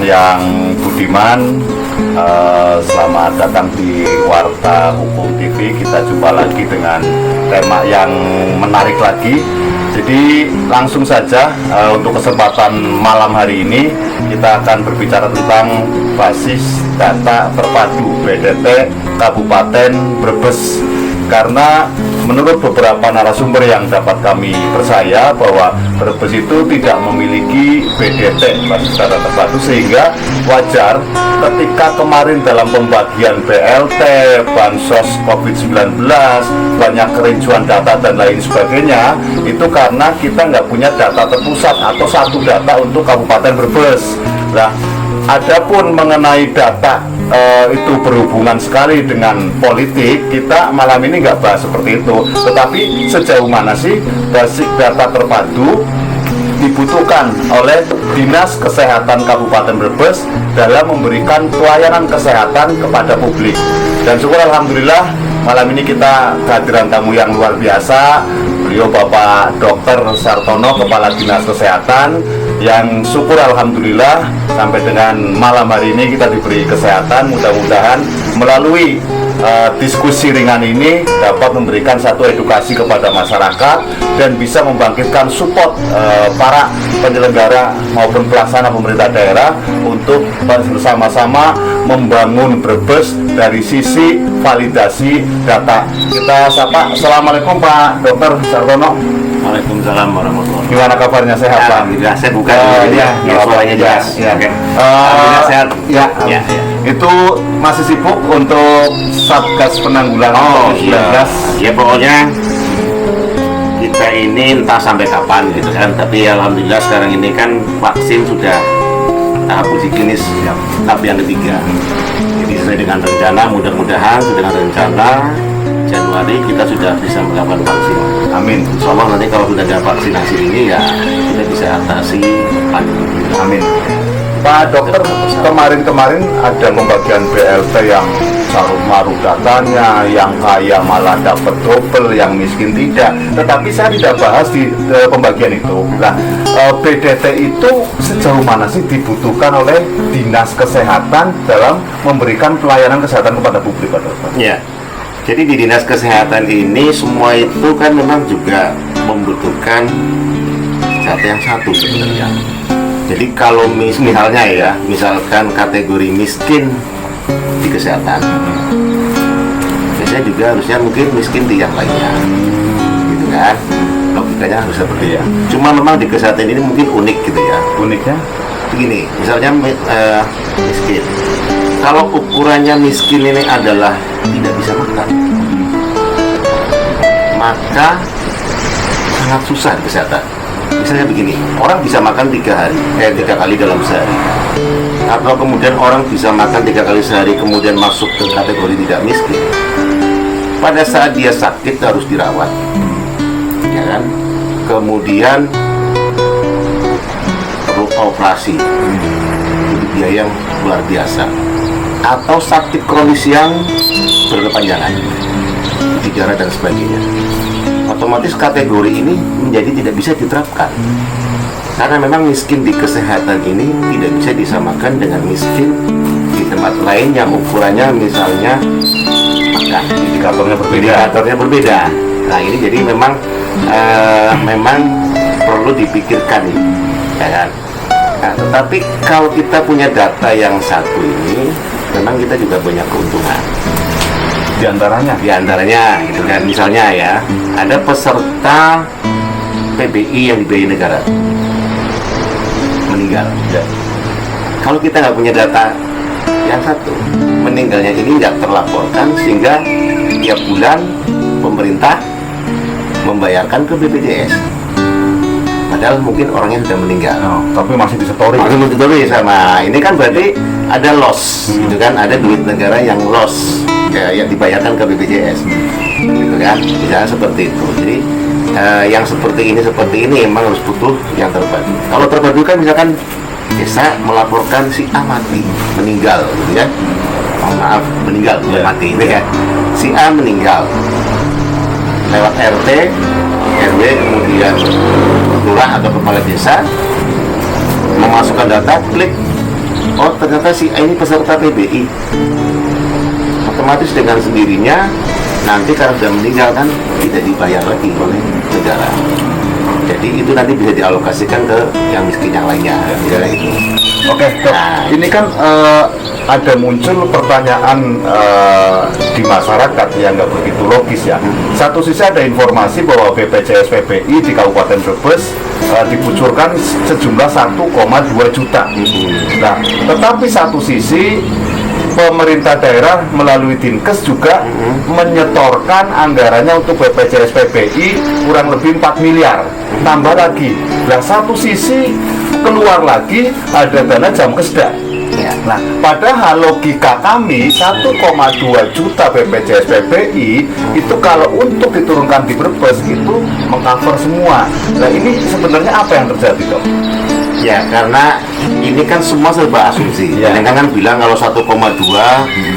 yang budiman, selamat datang di Warta Hukum TV. Kita jumpa lagi dengan tema yang menarik lagi. Jadi langsung saja untuk kesempatan malam hari ini kita akan berbicara tentang basis data terpadu BDT Kabupaten Brebes. Karena menurut beberapa narasumber yang dapat kami percaya bahwa Brebes itu tidak memiliki BDT basis data terpadu, sehingga wajar ketika kemarin dalam pembagian BLT, bansos COVID-19, banyak kerincuan data dan lain sebagainya, itu karena kita nggak punya data terpusat atau satu data untuk Kabupaten Brebes. Nah, adapun mengenai data itu berhubungan sekali dengan politik, kita malam ini nggak bahas seperti itu. Tetapi sejauh mana sih basis data terpadu dibutuhkan oleh Dinas Kesehatan Kabupaten Brebes dalam memberikan pelayanan kesehatan kepada publik. Dan syukur alhamdulillah malam ini kita kehadiran tamu yang luar biasa. Beliau Bapak Dr. Sartono, Kepala Dinas Kesehatan, yang syukur alhamdulillah sampai dengan malam hari ini kita diberi kesehatan. Mudah-mudahan melalui diskusi ringan ini dapat memberikan satu edukasi kepada masyarakat dan bisa membangkitkan support para penyelenggara maupun pelaksana pemerintah daerah untuk bersama-sama membangun Brebes dari sisi validasi data. Kita sapa. Assalamualaikum Pak Dr. Sartono. Waalaikumsalam warahmatullahi wabarakatuh. Gimana kabarnya, sehat Pak? Alhamdulillah, saya bukan suaranya jelas. Ya. Oke. Alhamdulillah sehat. Ya. Itu masih sibuk untuk Satgas Penanggulangan COVID-19. Ya pokoknya kita ini entah sampai kapan gitu kan. Tapi alhamdulillah sekarang ini kan vaksin sudah tahap uji klinis tahap yang ketiga. Jadi sesuai dengan rencana, mudah-mudahan dengan rencana Januari kita sudah bisa melakukan vaksin. Amin. Insya Allah nanti kalau sudah ada vaksinasi ini ya kita bisa atasi pandemi. Amin. Pak Dokter, kemarin ada pembagian BLT yang carut marut datanya, yang kaya malah dapat double, yang miskin tidak. Tetapi saya tidak bahas di pembagian itu. Nah, BDT itu sejauh mana sih dibutuhkan oleh Dinas Kesehatan dalam memberikan pelayanan kesehatan kepada publik, Pak Dokter? Ya. Jadi di Dinas Kesehatan ini semua itu kan memang juga membutuhkan data yang satu sebenarnya. Jadi kalau misalnya ya, misalkan kategori miskin di kesehatan, biasanya juga harusnya mungkin miskin di yang lainnya, gitu kan? Logikanya harus seperti ya. Cuma memang di kesehatan ini mungkin unik gitu ya. Uniknya? Begini, misalnya miskin. Kalau ukurannya miskin ini adalah tidak bisa makan, maka sangat susah di kesehatan. Misalnya begini, orang bisa makan 3 kali dalam sehari, atau kemudian orang bisa makan 3 kali sehari kemudian masuk ke kategori tidak miskin. Pada saat dia sakit harus dirawat, ya kan? Kemudian perlu operasi, itu biaya yang luar biasa. Atau sakit kronis yang berkepanjangan, gejala dan sebagainya. Otomatis kategori ini menjadi tidak bisa diterapkan karena memang miskin di kesehatan ini tidak bisa disamakan dengan miskin di tempat lain yang ukurannya misalnya makan, indikatornya berbeda. Nah ini jadi memang perlu dipikirkan, ya kan? Nah, tetapi kalau kita punya data yang satu ini, memang kita juga banyak keuntungan. Di antaranya gitu kan, misalnya ya, ada peserta PBI yang dibiayai negara meninggal. Ya. Kalau kita nggak punya data yang satu, meninggalnya ini nggak terlaporkan, sehingga tiap bulan pemerintah membayarkan ke BPJS. Padahal mungkin orangnya sudah meninggal, tapi masih disetori. Sama ini kan berarti ada loss, gitu kan? Ada duit negara yang loss, ya, yang dibayarkan ke BPJS, gitu kan? Misalnya seperti itu. Jadi yang seperti ini emang harus butuh yang terpadu. Kalau terpadu kan misalkan desa melaporkan si A mati, meninggal, gitu kan? Maaf, meninggal, bukan mati, ini kan? Si A meninggal lewat RT, RW, kemudian lurah atau kepala desa memasukkan data, klik oh ternyata si A ini peserta PBI, otomatis dengan sendirinya nanti karena sudah meninggal kan tidak dibayar lagi oleh negara. Jadi itu nanti bisa dialokasikan ke yang miskin yang lainnya, ya itu. Oke, Dok. Nah, Ini kan ada muncul pertanyaan di masyarakat yang nggak begitu logis ya. Satu sisi ada informasi bahwa BPJS PBI di Kabupaten Brebes dikucurkan sejumlah 1,2 juta. Nah, tetapi satu sisi pemerintah daerah melalui Dinkes juga menyetorkan anggarannya untuk BPJS PBI kurang lebih 4 miliar. Tambah lagi, nah satu sisi keluar lagi ada dana jam kesda. ya. Nah, padahal logika kami 1,2 juta BPJS PBI itu kalau untuk diturunkan di Brebes itu mengcover semua. Nah, ini sebenarnya apa yang terjadi, Dok? Ya, karena ini kan semua serba asumsi. Ya. Jangan kan bilang kalau 1,2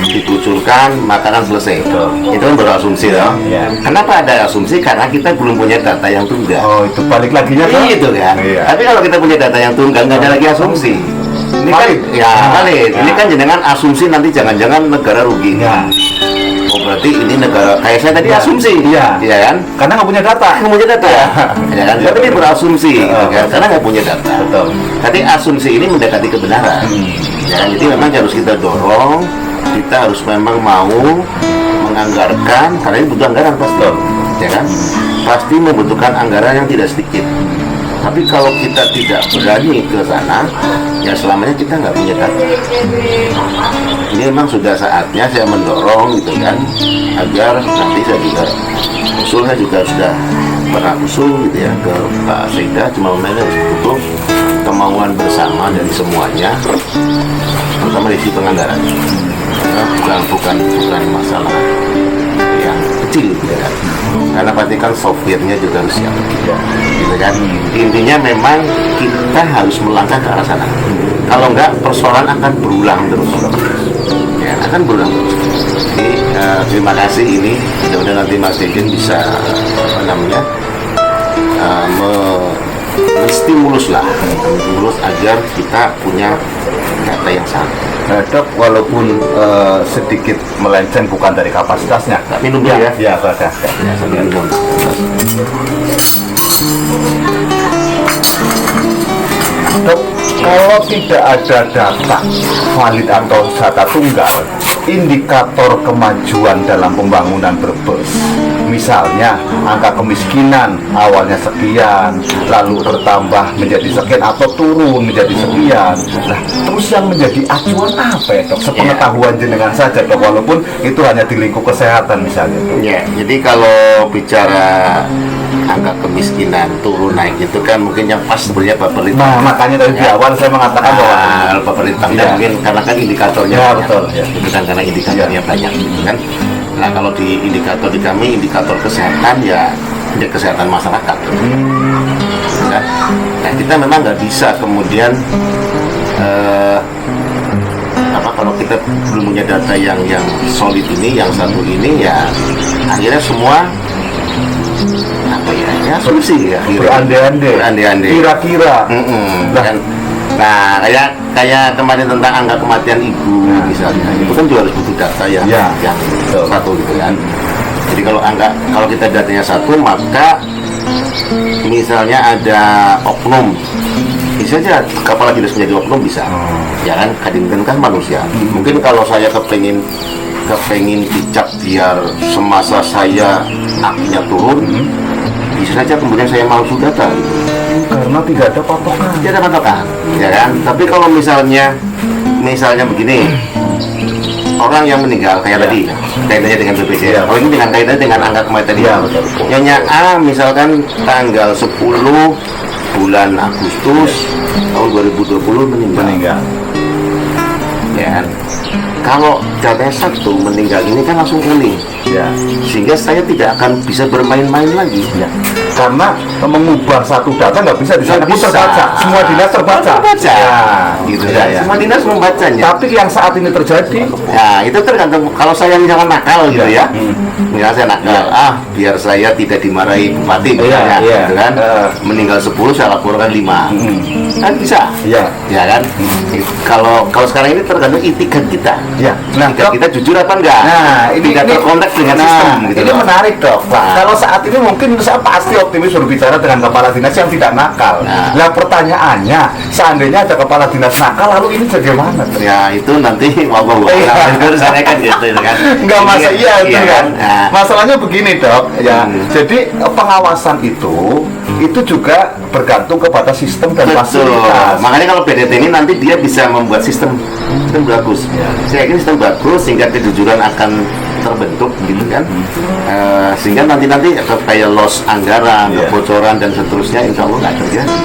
dikucurkan maka kan selesai. Betul. Itu kan baru asumsi loh. Ya. Kenapa ada asumsi? Karena kita belum punya data yang tunggal. Oh, itu balik laginya ke Itu kan. Iya. Tapi kalau kita punya data yang tunggal nggak ada lagi asumsi. Ini Valid. kan ya valid. Ini kan jangan asumsi nanti jangan-jangan negara rugi. Ya. Oh berarti ini negara kayak saya tadi Ya. asumsi. Iya. Iya kan? Karena nggak punya data. Nggak punya data. Ya kan? Tapi ini berasumsi kan? Karena nggak punya data. Betul. Tapi asumsi ini mendekati kebenaran. Ya kan? Jadi memang harus kita dorong. Kita harus memang mau menganggarkan karena ini butuh anggaran pasti. Ya kan? Pasti membutuhkan anggaran yang tidak sedikit. Tapi kalau kita tidak berani ke sana, ya selamanya kita nggak punya data. Ini memang sudah saatnya saya mendorong gitu kan, agar nanti saya juga sudah pernah usul gitu ya ke Pak Seida, cuma memang butuh kemauan bersama dari semuanya, terutama di sisi penganggaran. Karena bukan masalah yang kecil gitu kan. Karena pasti kan softwarenya juga harus siap gitu kan. Intinya memang kita harus melangkah ke arah sana. Kalau enggak persoalan akan berulang terus ya, akan berulang terus. Jadi terima kasih ini mudah-mudahan nanti Mas Deden bisa apa namanya menstimulus agar kita punya data yang sama. Nah, Dok, walaupun sedikit melenceng bukan dari kapasitasnya. Minum dulu ya. Ya, ada. Ya, sambil minum. Dok, kalau tidak ada data valid atau data tunggal, indikator kemajuan dalam pembangunan Brebes, misalnya angka kemiskinan awalnya sekian, lalu bertambah menjadi sekian atau turun menjadi sekian. Nah, terus yang menjadi acuan apa ya, Dok? Sepengetahuan jenengan saja, Dok, walaupun itu hanya di lingkup kesehatan misalnya, Dok. Ya, jadi kalau bicara angka kemiskinan turun naik itu kan mungkin yang pas sebenarnya Bapak Perintah. Nah, makanya dari di awal saya mengatakan bahwa Bapak Perintah Ya. mungkin karena kan indikatornya Ya, banyak. betul, ya. Itu kan karena indikatornya banyak gitu kan. Nah, kalau di indikator di kami indikator kesehatan ya kesehatan masyarakat. Gitu kan. Nah, kita memang nggak bisa kemudian kalau kita belum punya data yang solid ini, yang satu ini ya akhirnya semua apa ya asumsi ya berandai-andai, kira-kira. Nah, kayak kemarin tentang angka kematian ibu misalnya, itu kan juga harus butuh data yang satu gitu kan. Jadi kalau kita datanya satu, maka misalnya ada oknum, bisa aja kapal lagi menjadi oknum bisa, ya kan? Kadang kan manusia. Mungkin kalau saya kepengin dicap biar semasa saya apinya turun, bisa saja kemudian saya masuk data gitu. Karena tidak ada patokan. Tidak ada patokan, ya kan? Tapi kalau misalnya begini, orang yang meninggal kayak tadi, kaitannya dengan BPJS. Kalau ini dengan kaitannya dengan angka kematian tadi. Ya, betul. Nyonya A misalkan tanggal 10 bulan Agustus tahun 2020 meninggal. Ya kan? Kalau datanya satu meninggal ini kan langsung kuning. Ya. Sehingga saya tidak akan bisa bermain-main lagi. Ya. karena mengubah satu data nggak bisa di sana pun Bisa. terbaca, semua dinas terbaca. Terbaca. Ya, Gitu ya, kan. ya. Semua dinas membacanya. Tapi yang saat ini terjadi, Ya, itu tergantung. Kalau saya misalkan nakal gitu Iya. ya, misalnya saya nakal, biar saya tidak dimarahi bupati misalnya, iya. gitu kan, meninggal 10 saya laporkan 5, kan bisa, Iya. ya kan? Kalau sekarang ini tergantung itikat kita, ya. Nah, itikat kita jujur apa enggak? Tidak terkontak dengan sistem, gitu ini loh. menarik dok. Nah. Kalau saat ini mungkin saya pasti optimis berbicara dengan kepala dinas yang tidak nakal. Nah. Nah, pertanyaannya, seandainya ada kepala dinas nakal, lalu ini bagaimana? Ya itu nanti mau Iya. harus saya kan gitu kan. Enggak masa iya itu Iya kan. Nah, Masalahnya begini dok, ya. Hmm. Jadi pengawasan itu juga bergantung kepada sistem dan betul. fasilitas. Makanya kalau BDT ini nanti dia bisa membuat sistem bagus. Saya yakin sistem bagus sehingga kejujuran akan terbentuk gitu kan. Sehingga nanti kayak loss anggaran, Iya. kebocoran dan seterusnya insya Allah nggak terjadi.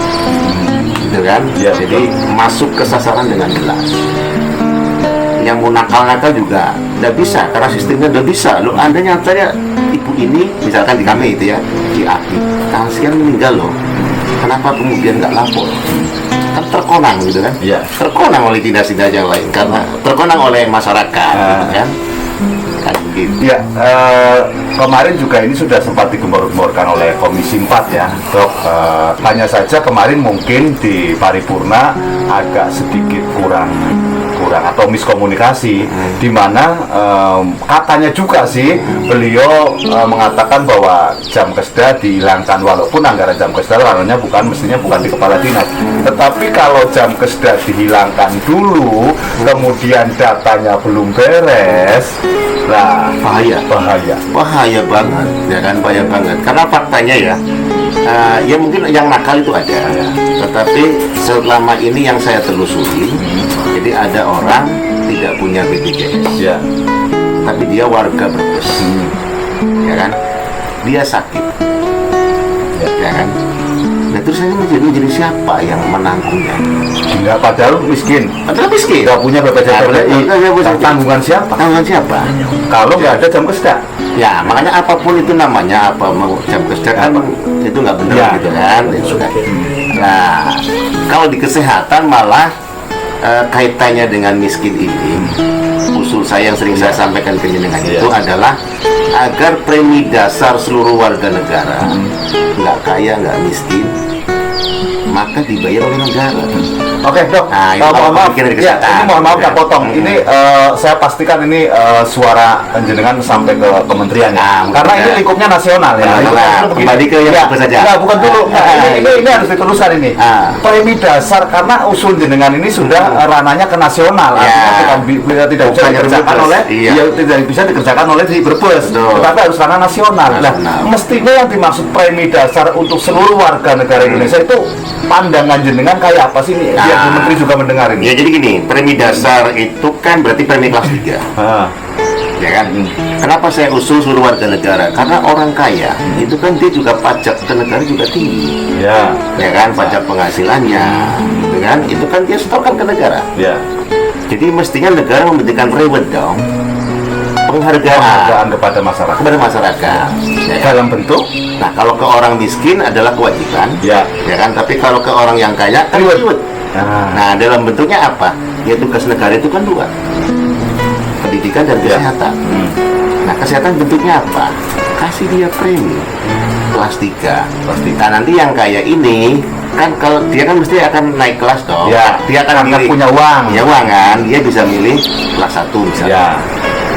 Gitu kan. Iya, Jadi masuk ke sasaran dengan jelas. Yang mau nakal-nakal juga nggak bisa karena sistemnya nggak bisa. Lo anda nyatanya ibu ini misalkan di kami itu ya di Aki tanggal sekian meninggal loh. Kenapa kemudian nggak lapor? Kan terkonang gitu kan? Iya. Terkonang oleh dinas-dinas yang lain karena terkonang oleh masyarakat, gitu kan? Kan begitu. Ya, kemarin juga ini sudah sempat digembor-gemborkan oleh Komisi 4 ya, dok. Hanya saja kemarin mungkin di paripurna agak sedikit kurang atau miskomunikasi, di mana katanya juga sih beliau mengatakan bahwa jam kesda dihilangkan walaupun anggaran jam kesda mestinya bukan di kepala dinas, tetapi kalau jam kesda dihilangkan dulu kemudian datanya belum beres, nah bahaya Bahaya banget, ya kan, bahaya banget. Karena faktanya ya mungkin yang nakal itu ada, tetapi selama ini yang saya telusuri, jadi ada orang tidak punya BPJS, ya. tapi dia warga Brebes, ya kan, dia sakit, ya kan. Nah terus saya menjadi siapa yang menanggungnya? Enggak, padahal miskin, Padahal miskin. nggak punya BPJS Nah, tanggungan siapa? Tanggungan siapa? Kalau nggak ada jam kesda. Ya, makanya apapun itu namanya, apa mau jam kerja kan itu nggak benar Ya. gitu kan. Itu kan. Nah, kalau di kesehatan malah kaitannya dengan miskin ini, usul saya yang sering saya sampaikan ke jenengan itu adalah agar premi dasar seluruh warga negara, nggak kaya nggak miskin, maka dibayar oleh negara. Oke dok, Nah, itu mohon maaf, pikiran ya, kesehatan. ini mohon maaf Ya. tak potong. Ini saya pastikan ini suara jenengan sampai ke kementerian ya. Nah, Karena ya. ini lingkupnya nasional ya. Nah, Itu kembali ke yang ya, itu saja. Enggak, bukan dulu. Nah, ini harus diteruskan ini. Ah. Premi dasar karena usul jenengan ini sudah ranahnya ke nasional. Ya. Artinya tidak bisa Bukannya dikerjakan Brebes. oleh Iya. ya, tidak bisa dikerjakan oleh di Brebes. Betul. Tetapi harus ranah nasional. Nah, Nasional. mestinya yang dimaksud premi dasar untuk seluruh warga negara Indonesia itu pandangan jenengan kayak apa sih ini? Biar Nah. Bu Menteri juga mendengar ini. Ya jadi gini, premi dasar itu kan berarti premi kelas 3. Ya kan? Kenapa saya usul seluruh warga negara? Karena orang kaya itu kan dia juga pajak ke negara juga tinggi, Ya, ya kan? Pajak penghasilannya, gitu kan? Itu kan dia setorkan ke negara. ya. Jadi mestinya negara memberikan reward dong, penghargaan Penghargaan kepada masyarakat. kepada masyarakat. Ya kan? Dalam bentuk, Nah kalau ke orang miskin adalah kewajiban, ya. ya kan? Tapi kalau ke orang yang kaya kan Reward. reward. Nah, Nah, dalam bentuknya apa? Ya tugas negara itu kan 2. Pendidikan dan Ya. kesehatan. Nah, kesehatan bentuknya apa? Kasih dia premi kelas 3. Nah, nanti yang kaya ini kan kalau dia kan mesti akan naik kelas dong. ya. Dia akan Karena milih punya uang. punya uang kan, dia bisa milih kelas 1 misalnya. Ya.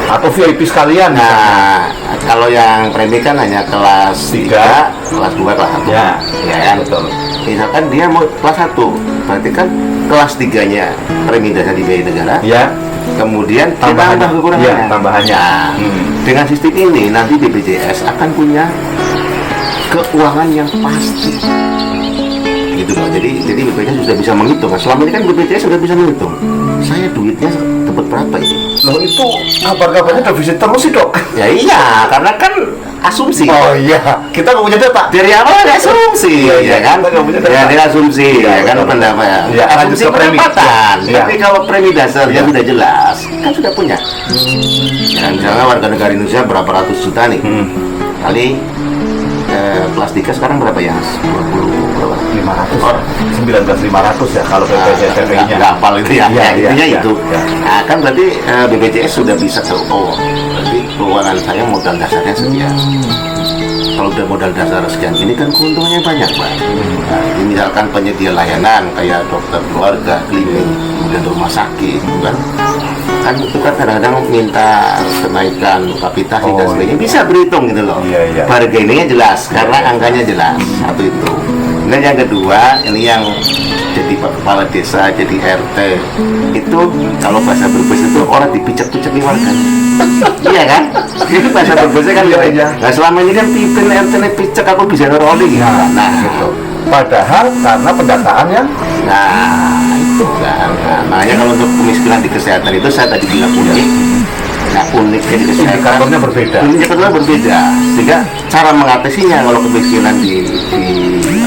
Atau VIP sekalian. Nah, kalau yang premi kan hanya kelas 3, kelas 2, kelas 1. Ya. Ya kan? Betul. Misalkan dia mau kelas 1, berarti kan kelas 3-nya premi dasar dibayar negara. Ya. Kemudian dia Tambahannya. tambah kekurangannya. Ya, tambahannya. Nah, dengan sistem ini nanti BPJS akan punya keuangan yang pasti. Gitu loh. Jadi BPJS sudah bisa menghitung. Nah, selama ini kan BPJS sudah bisa menghitung. Saya duitnya dapat berapa ini? Loh itu kabar-kabarnya defisit terus sih dok. Ya iya, karena kan asumsi. Oh iya, kita nggak punya data. Dari awal ada asumsi, Iya, iya. ya kan? Kita nggak punya data. Ya, dari asumsi, Iya, ya kan betul. pendapat. Iya, lanjut Asumsi ke premi. pendapatan. Iya. Tapi kalau premi dasar Iya. yang sudah jelas, kan sudah punya. Ya, misalnya warga negara Indonesia berapa ratus juta nih, kali kelas 3 sekarang berapa ya? 20 berapa? 500 Oh. 19.500 ya kalau BPJS-nya. Nggak hafal itu ya. Iya, Ya, iya, intinya iya, itu. iya. Nah, kan berarti BPJS sudah bisa tahu. Oh, berarti keuangan saya modal dasarnya sekian. Kalau udah modal dasar sekian, ini kan keuntungannya banyak, Pak. Nah, misalkan penyedia layanan kayak dokter keluarga, klinik, kemudian rumah sakit, gitu kan. Kan itu kan kadang-kadang minta kenaikan kapitasi dan Oh, sebagainya, bisa berhitung gitu loh. Iya, iya. Bargainingnya jelas karena angkanya jelas. Satu itu. Dan yang kedua, ini yang jadi kepala desa, jadi RT itu kalau bahasa Brebes itu orang dipicek-piceki warga. Iya kan? Itu bahasa Brebesnya kan Iya, gitu. iya. Nah selama ini kan pimpin RT ini picek aku bisa ngeroli. Nah, gitu. Padahal karena pendataannya Nah, itu kan. Nah, makanya kalau untuk kemiskinan di kesehatan itu saya tadi bilang unik. Nah, uniknya di kesehatan. indikatornya berbeda. Indikatornya berbeda. Sehingga cara mengatasinya kalau kemiskinan di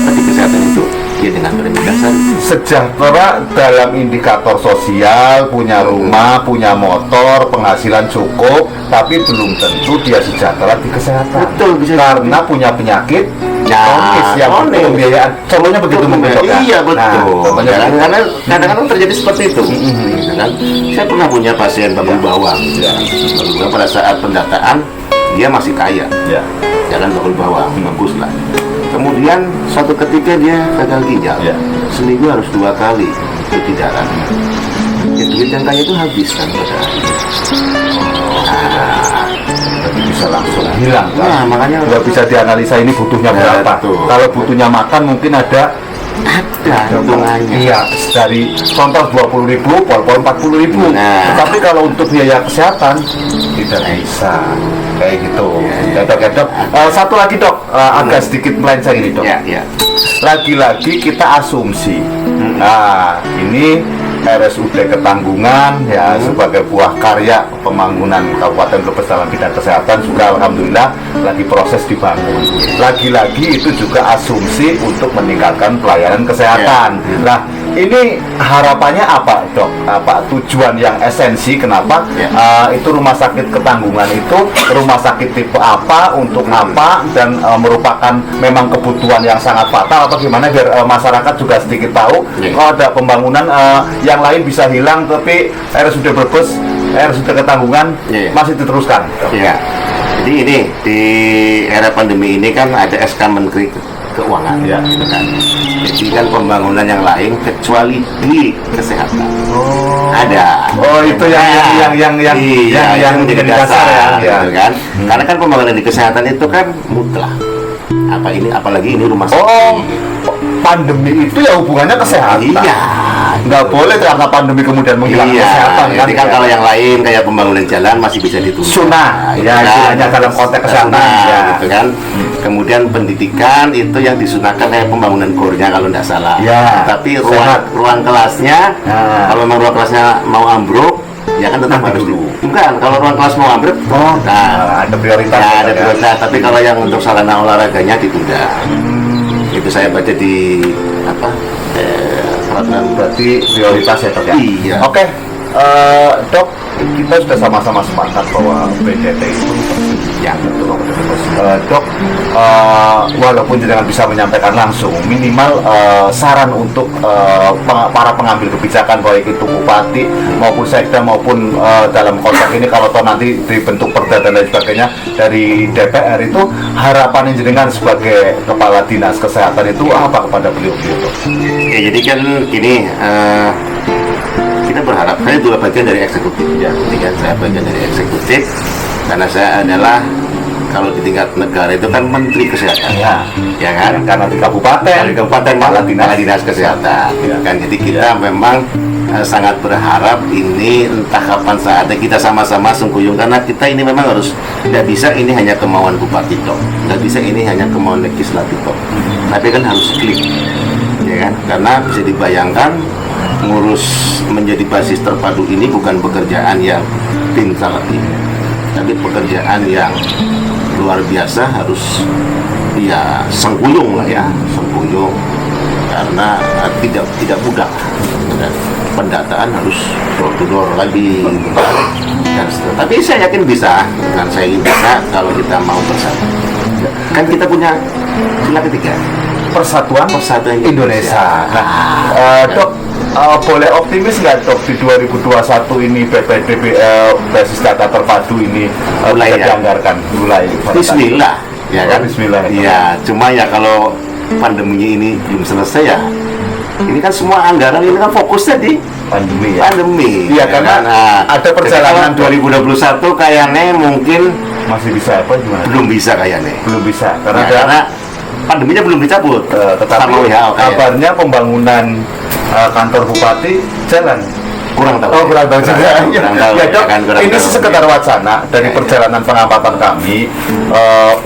kesehatan itu ya dengan berdasar Sejahtera dalam indikator sosial, punya rumah, punya motor, penghasilan cukup, tapi belum tentu dia sejahtera di kesehatan. Betul, bisa karena punya penyakit Ya, kronis yang butuh kronis. pembiayaan. Contohnya begitu mungkin Dok, ya? Iya betul. Nah, contohnya Karena begitu. kadang-kadang terjadi seperti itu. Gitu kan. Saya pernah punya pasien babul bawang. Ya. Babul bawang pada saat pendataan dia masih kaya. Ya. Jalan babul bawang, bagus lah. Kemudian suatu ketika dia gagal ginjal. Ya. Seminggu harus 2 kali cuci darah. Ya, duit yang kaya itu habis kan pada akhirnya. Jadi bisa langsung hilang kan? Nah, makanya nggak bisa dianalisa ini butuhnya berapa. Betul. Kalau butuhnya makan mungkin ada ada hitungannya. Iya, dari contoh 20.000, pol-pol 40.000. Nah. Tetapi kalau untuk biaya kesehatan tidak bisa kayak gitu. Ya, Dok, ya, Dok. Satu lagi Dok, agak sedikit melenceng ini Dok. Ya, ya. Lagi-lagi kita asumsi. Nah, ini RSUD Ketanggungan ya sebagai buah karya pembangunan Kabupaten Brebes dalam bidang kesehatan juga alhamdulillah lagi proses dibangun. Lagi-lagi itu juga asumsi untuk meningkatkan pelayanan kesehatan. Nah, ini harapannya apa, Dok? Apa tujuan yang esensi kenapa itu rumah sakit Ketanggungan itu rumah sakit tipe apa, untuk apa, dan merupakan memang kebutuhan yang sangat fatal atau gimana biar masyarakat juga sedikit tahu kalau ada pembangunan yang lain bisa hilang tapi RSUD Brebes, RSUD Ketanggungan masih diteruskan. Iya. Jadi ini di era pandemi ini kan ada SK Menteri Keuangan. Ya. Gitu kan. Jadi kan pembangunan yang lain kecuali di kesehatan. Ada. Oh, itu yang menjadi dasar ya, gitu kan. Karena kan pembangunan di kesehatan itu kan mutlak. Apa ini apalagi ini rumah sakit. Oh, pandemi itu ya hubungannya kesehatan. Iya. Nggak boleh karena pandemi kemudian menghilangkan kesehatan kan. Jadi kan kalau yang lain kayak pembangunan jalan masih bisa ditunda. Sunnah, Gitu ya kan. istilahnya dalam konteks kesehatan. Sunnah, Ya. gitu kan. Kemudian pendidikan itu yang disunahkan kayak pembangunan gornya kalau tidak salah. Ya, Tapi sehat. ruang kelasnya, Nah. kalau memang ruang kelasnya mau ambruk, ya kan tetap Nanti harus dulu. Bukan, kalau ruang kelas mau ambruk, Ada prioritas. ya, ada ya. prioritas. Tapi kalau yang untuk sarana olahraganya ditunda. Itu saya baca di apa? Peraturan Berarti prioritas ya Dok ya? Iya. Oke, Dok, kita sudah sama-sama sepakat bahwa PJT itu yang betul. Dok, walaupun jangan bisa menyampaikan langsung, minimal saran untuk para pengambil kebijakan baik itu bupati maupun sekda maupun dalam konteks ini kalau toh nanti dibentuk perda dan lain sebagainya dari DPR itu harapan jenengan sebagai kepala dinas kesehatan itu apa kepada beliau-beliau Dok? Ya, jadi kan gini, kita berharap, saya juga bagian dari eksekutif ya, jadi kan saya bagian dari eksekutif karena saya adalah kalau di tingkat negara itu kan Menteri Kesehatan, ya kan? Karena di kabupaten, Dari kabupaten kepala Kepala Dinas Kesehatan, gitu kan? Jadi kita memang sangat berharap ini entah kapan saatnya kita sama-sama sungkuyung karena kita ini memang harus tidak bisa ini hanya kemauan bupati tok, nggak bisa ini hanya kemauan legislatif tok, tapi kan harus klik, ya kan? Karena bisa dibayangkan ngurus menjadi basis terpadu ini bukan pekerjaan yang pintar ini, tapi pekerjaan yang luar biasa, harus ya sengkuyung lah ya, sengkuyung karena tidak mudah. Dan pendataan harus door to door lagi dan tapi saya yakin bisa, dan saya yakin bisa kalau kita mau bersama. Kan kita punya Sila ketiga. Persatuan Indonesia. Nah, Dok, boleh optimis nggak Dok di 2021 ini basis data terpadu ini Mulai bisa ya? dianggarkan mulai? Bismillah, ya kan? Bismillah. Iya, cuma ya kalau pandeminya ini belum selesai ya. Ini kan semua anggaran ini kan fokusnya di Pandemi ya. pandemi. Iya, karena ada perjalanan 2021 kayaknya mungkin Masih bisa apa gimana? belum bisa kayaknya. Belum bisa Karena, karena pandeminya belum dicabut. tetapi sama WHO kayaknya. kabarnya pembangunan kantor bupati jalan. Kurang tahu. Oh, kurang tahu juga. Kurang tahu. Ya, Dok, kan, kurang ini tahu. sekedar wacana dari Ya, perjalanan pengamatan kami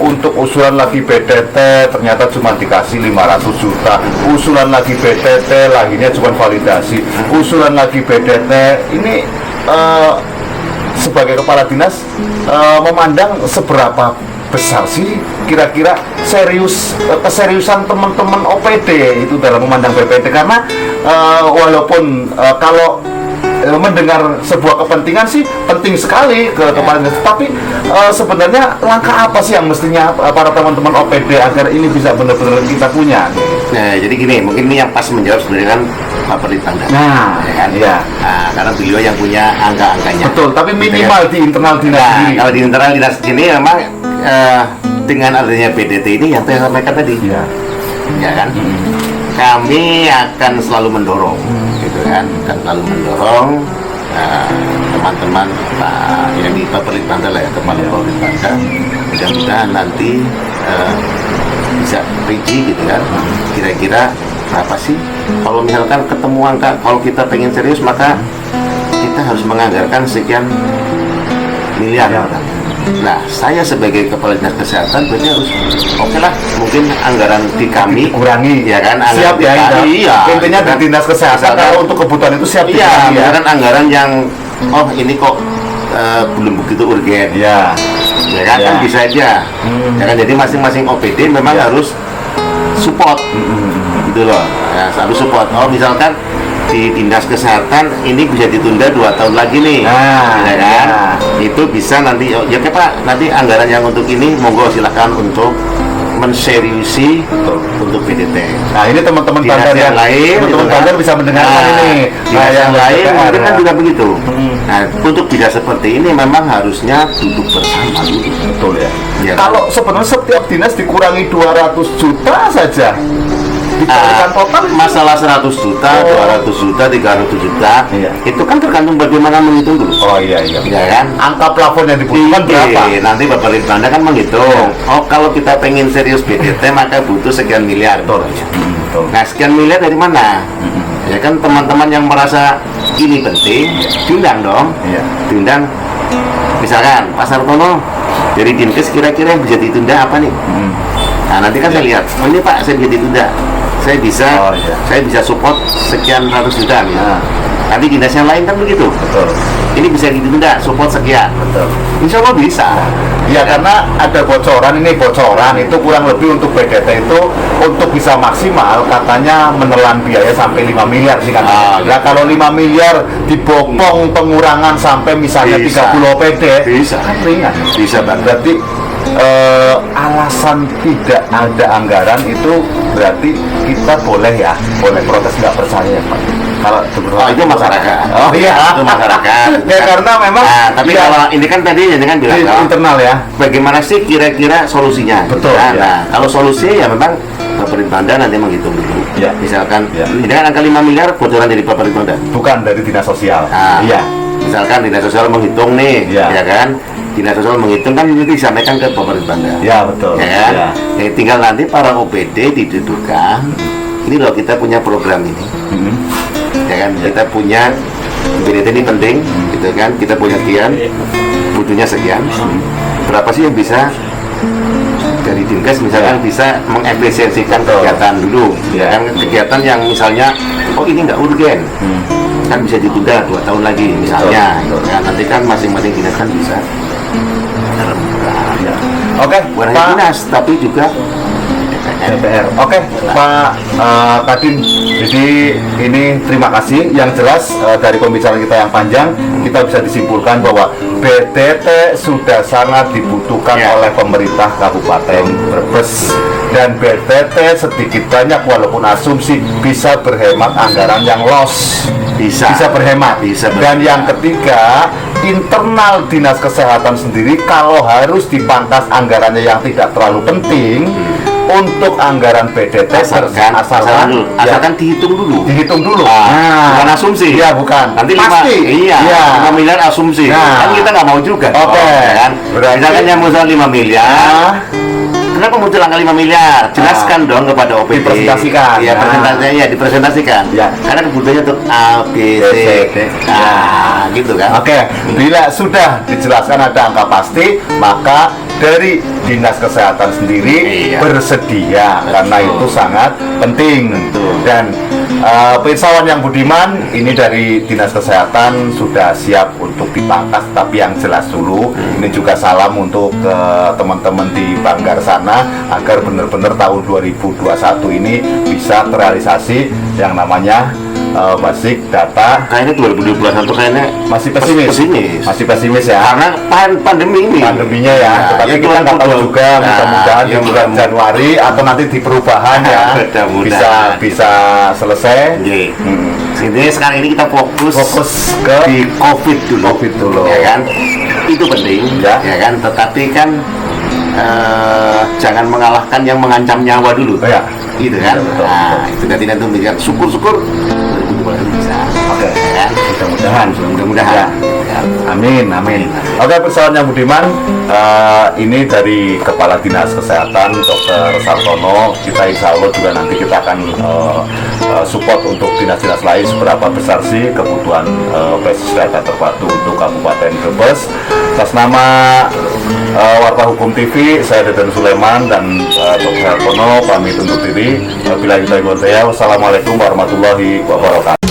untuk usulan lagi BTT ternyata cuma dikasih 500 juta. Usulan lagi BTT lahirnya cuma validasi. Usulan lagi BTT ini sebagai kepala dinas memandang seberapa besar sih kira-kira keseriusan teman-teman OPD itu dalam memandang BPT, karena walaupun kalau mendengar sebuah kepentingan sih penting sekali ke kepala dinas, tapi sebenarnya langkah apa sih yang mestinya para teman-teman OPD agar ini bisa benar-benar kita punya? Nah, jadi gini, mungkin ini yang pas menjawab sebenarnya kan Pak Perlitbang. Nah, ya kan? iya. Nah, karena beliau yang punya angka-angkanya. Betul, tapi minimal di internal dinas Nah, sendiri. kalau di internal dinas ini memang dengan adanya PDT ini yang saya sampaikan tadi, Iya. ya kan? Kami akan selalu mendorong, gitu kan? Akan selalu mendorong teman-teman yang di Pak Perlitbang lah ya, kepala Perlitbang. Mudah-mudahan nanti bisa rinci gitu kan, kira-kira berapa sih kalau misalkan ketemu angka, kalau kita pengen serius maka kita harus menganggarkan sekian miliar. Nah, saya sebagai kepala dinas kesehatan berarti harus oke lah, mungkin anggaran di kami Dikurangi, ya kan, siap ya, anggaran di kami, iya, intinya kan? di dinas kesehatan Misalkan- kalau untuk kebutuhan itu siap Iya, dikurangi ya. misalkan anggaran yang ini kok belum begitu urgen, Ya. ya kan, Ya. kan bisa aja, ya kan, jadi masing-masing OPD memang Ya. harus support, gitu loh, ya, harus support. Oh, misalkan di dinas kesehatan ini bisa ditunda 2 tahun lagi nih, Nah, ya kan, ya. itu bisa nanti, oh, ya Pak, nanti anggaran yang untuk ini monggo silakan untuk menseriusi untuk PDT. Nah, ini teman-teman Dinas bandar yang lain, teman-teman gitu kan. bandar bisa mendengarkan Nah, ini. dinas yang lain DPR, mungkin kan ya. juga begitu. Nah, untuk tidak seperti ini memang harusnya duduk bersama dulu. Betul ya. Iya. Kalau sebenarnya setiap dinas dikurangi 200 juta saja, dikalikan total Masalah 100 juta, Oh. 200 juta, 300 juta, Iya. itu kan tergantung bagaimana menghitung dulu. Oh iya iya. Ya kan? Angka plafon yang dibutuhkan berapa? Nanti Bapak Litbang kan menghitung. Iya. Oh, kalau kita pengen serius BDT maka butuh sekian miliar. Betul. Betul. Nah, sekian miliar dari mana? Ya kan, teman-teman yang merasa ini penting, diundang dong. Iya. Diundang, misalkan Pak Sartono dari Dinkes kira-kira yang bisa ditunda apa nih? Nah, nanti kan saya lihat, oh ini Pak, saya bisa ditunda, saya bisa, Oh, iya. saya bisa support sekian ratus juta nih. Nah. Nanti dinas yang lain kan begitu. Betul. Ini bisa ditunda, support sekian. Betul. Insya Allah bisa. Ya, karena ada bocoran, ini bocoran itu kurang lebih untuk BDT itu untuk bisa maksimal katanya menelan biaya sampai 5 miliar sih kan. Ah, Nah, kalau 5 miliar dibopong pengurangan sampai misalnya Bisa. 30 OPD, Bisa. kan ringan. Bisa banget. Berarti alasan tidak ada anggaran itu berarti kita boleh protes nggak percaya Pak. Kalau Oh, itu masyarakat. Oh iya, Itu masyarakat. Ya karena memang Nah, tapi ya, kalau ini kan tadi kan bilang di oh, internal ya. bagaimana sih kira-kira solusinya? Betul, Nah, ya. nah, kalau solusi ya memang Bapak Litbang nanti menghitung dulu. Ya. Misalkan Ya. ini kan angka 5 miliar bocoran dari Bapak Litbang. Bukan dari dinas sosial. Nah, Iya. misalkan dinas sosial menghitung nih, Ya. ya kan? Dinas sosial menghitung kan nanti disampaikan ke Bapak Litbang. Ya betul. Ya kan? Ya. Ya, tinggal nanti para OPD didudukan. Ini loh, kita punya program ini. Mhm. Ya kan, kita punya BDT ini penting, gitu kan, kita punya sekian, butuhnya sekian, berapa sih yang bisa dari Dinkes misalkan bisa mengefisiensikan kegiatan dulu, ya kan, kegiatan yang misalnya, oh ini nggak urgen, kan bisa ditunda 2 tahun lagi misalnya, Betul, betul. gitu kan. Nanti kan masing-masing dinas kan bisa Ya. Oke, bukan hanya Pak dinas, tapi juga DPR. Oke, Pak Kadin. Jadi ini terima kasih. Yang jelas dari pembicaraan kita yang panjang, kita bisa disimpulkan bahwa BTT sudah sangat dibutuhkan oleh pemerintah Kabupaten Brebes, dan BTT sedikit banyak walaupun asumsi bisa berhemat anggaran yang loss. Bisa berhemat. Dan yang ketiga, internal dinas kesehatan sendiri kalau harus dipangkas anggarannya yang tidak terlalu penting untuk anggaran BDT asalkan dihitung dulu. Bukan asumsi. Iya, bukan. Nanti pasti. 5 miliar asumsi. Kan kita nggak mau juga. Kan? Misalkan yang muncul 5 miliar. Kenapa muncul angka 5 miliar? Jelaskan dong kepada OPD. Dipresentasikan. Iya, dipresentasikan. Ya. Karena kebutuhannya untuk A, B, C. Gitu kan. Oke, bila sudah dijelaskan ada angka pasti, maka dari dinas kesehatan sendiri bersedia. Karena itu sangat penting. Dan Pirsawan yang budiman, ini dari dinas kesehatan sudah siap untuk dipangkas, tapi yang jelas dulu ini juga salam untuk teman-teman di Banggar sana agar benar-benar tahun 2021 ini bisa terrealisasi yang namanya basic data. Kayaknya 2021 kayaknya masih pesimis ya, karena pandeminya ya. Tetapi kita nggak tahu juga, mudah-mudahan di bulan Januari atau nanti di perubahan ya bisa selesai. Jadi sekarang ini kita fokus ke di COVID dulu, ya kan? Itu penting, ya kan? Tetapi kan jangan mengalahkan yang mengancam nyawa dulu, gitu kan? Itu nanti melihat syukur-syukur bisa. Oke, ya. Mudah-mudahan. Amin. Oke, Pirsawan yang budiman, ini dari Kepala Dinas Kesehatan Dr. Sartono. Kita insya Allah juga nanti kita akan support untuk dinas-dinas lain seberapa besar sih kebutuhan basis data terpadu untuk Kabupaten Brebes. Atas nama Warta Hukum TV, saya Deden Sulaiman dan Dr. Sartono pamit undur diri. Wassalamualaikum warahmatullahi wabarakatuh.